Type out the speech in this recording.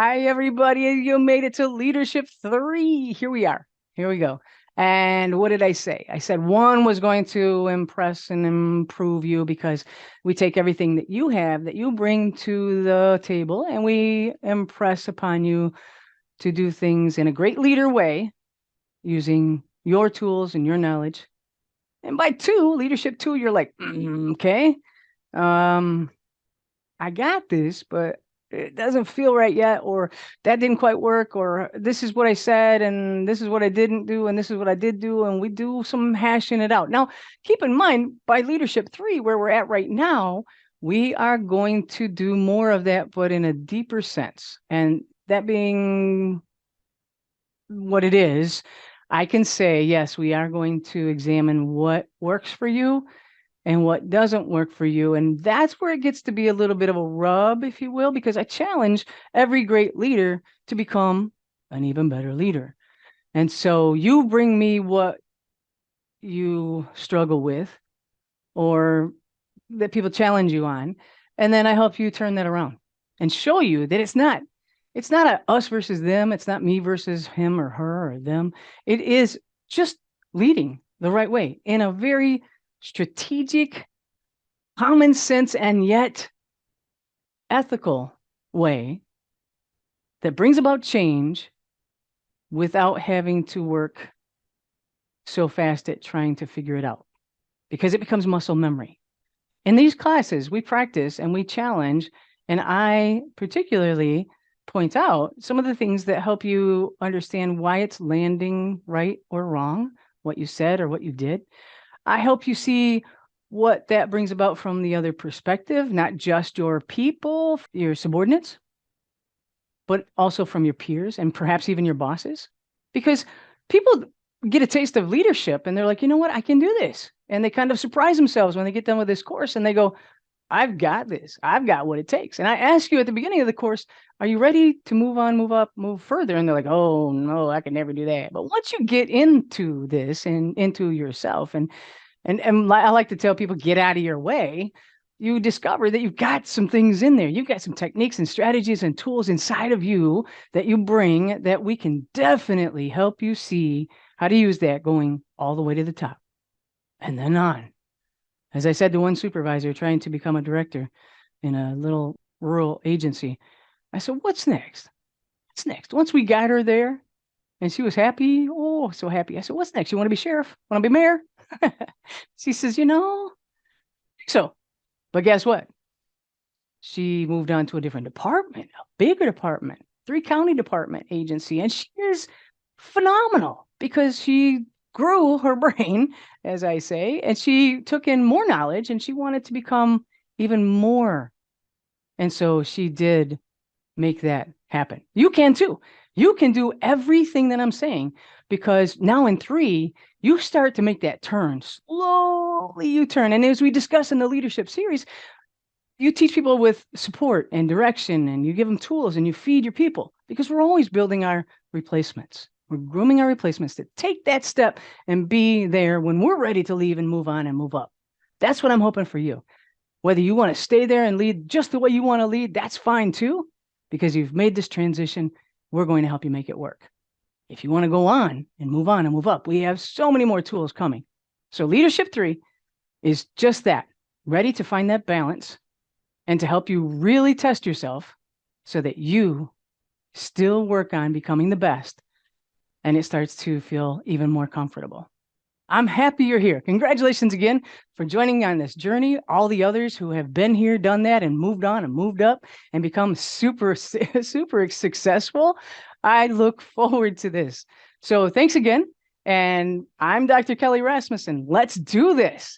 Hi, everybody. You made it to Leadership 3. Here we are. Here we go. And what did I say? I said one was going to impress and improve you because we take everything that you have, that you bring to the table, and we impress upon you to do things in a great leader way using your tools and your knowledge. And by two, Leadership 2, you're like, okay. Um, I got this, but it doesn't feel right yet, or that didn't quite work, or this is what I said, and this is what I didn't do, and this is what I did do, and we do some hashing it out. Now, keep in mind, by Leadership 3, where we're at right now, we are going to do more of that, but in a deeper sense. And that being what it is, I can say, yes, we are going to examine what works for you and what doesn't work for you. And that's where it gets to be a little bit of a rub, if you will, because I challenge every great leader to become an even better leader. And so you bring me what you struggle with or that people challenge you on, and then I help you turn that around and show you that it's not a us versus them, it's not me versus him or her or them. It is just leading the right way in a very strategic, common sense, and yet ethical way that brings about change without having to work so fast at trying to figure it out because it becomes muscle memory. In these classes, we practice and we challenge, and I particularly point out some of the things that help you understand why it's landing right or wrong, what you said or what you did. I help you see what that brings about from the other perspective, not just your people, your subordinates, but also from your peers and perhaps even your bosses. Because people get a taste of leadership and they're like, you know what, I can do this. And they kind of surprise themselves when they get done with this course and they go, I've got this. I've got what it takes. And I ask you at the beginning of the course, are you ready to move on, move up, move further? And they're like, oh, no, I can never do that. But once you get into this and into yourself and I like to tell people, get out of your way. You discover that you've got some things in there. You've got some techniques and strategies and tools inside of you that you bring that we can definitely help you see how to use that going all the way to the top and then on. As I said to one supervisor trying to become a director in a little rural agency, I said, what's next? What's next? Once we got her there and she was happy, oh, so happy. I said, what's next? You want to be sheriff? Want to be mayor? She says, so. But guess what? She moved on to a different department, a bigger department, 3 county department agency. And she is phenomenal because she grew her brain, as I say, and she took in more knowledge and she wanted to become even more. And so she did make that happen. You can too. You can do everything that I'm saying because now in 3, you start to make that turn. Slowly you turn. And as we discuss in the leadership series, you teach people with support and direction and you give them tools and you feed your people because we're always building our replacements. We're grooming our replacements to take that step and be there when we're ready to leave and move on and move up. That's what I'm hoping for you. Whether you want to stay there and lead just the way you want to lead, that's fine too, because you've made this transition. We're going to help you make it work. If you want to go on and move up, we have so many more tools coming. So Leadership 3 is just that, ready to find that balance and to help you really test yourself so that you still work on becoming the best and it starts to feel even more comfortable. I'm happy you're here. Congratulations again for joining on this journey. All the others who have been here, done that, and moved on and moved up and become super, super successful. I look forward to this. So thanks again. And I'm Dr. Kelly Rasmussen. Let's do this.